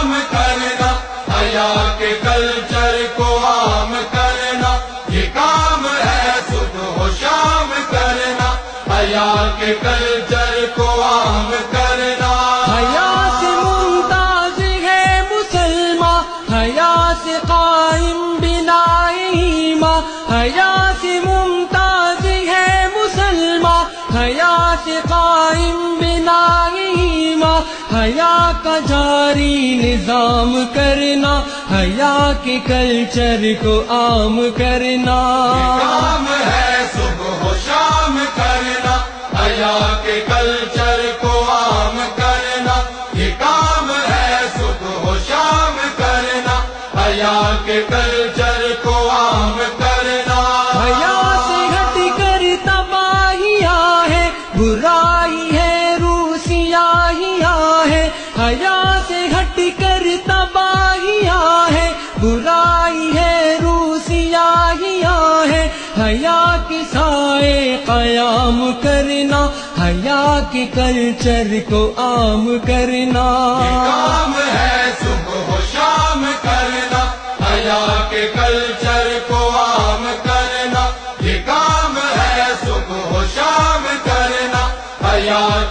شام کرنا، حیا کے کلچر کو عام کرنا، یہ کام ہے صبح و شام کرنا، حیا کے کلچر کو عام کرنا۔ حیا سے ممتاز ہے مسلمان، حیا سے قائم بنا ایمان، حیا سے ممتاز ہے مسلمان، حیا سے قائم بنا ایمان، حیا کا جاری نظام کرنا، حیا کے کلچر کو عام کرنا۔ یہ کام ہے صبح و شام کرنا، حیا کے کلچر کو عام کرنا، یہ کام ہے صبح و شام کرنا، حیا کے کلچر کو عام کرنا۔ حیا سے ہٹ کر تباہیاں ہے، برائی ہے روسیاہیاں ہے، حیا سے ہٹ کر تباہیاں ہے، برائی ہے روسیاہیاں ہے، حیا کے سائے قیام کرنا، حیا کے کلچر کو عام کرنا۔ یہ کام ہے صبح و شام کرنا، حیا کے کلچر کو عام کرنا، یہ کام ہے صبح و شام کرنا، حیا کے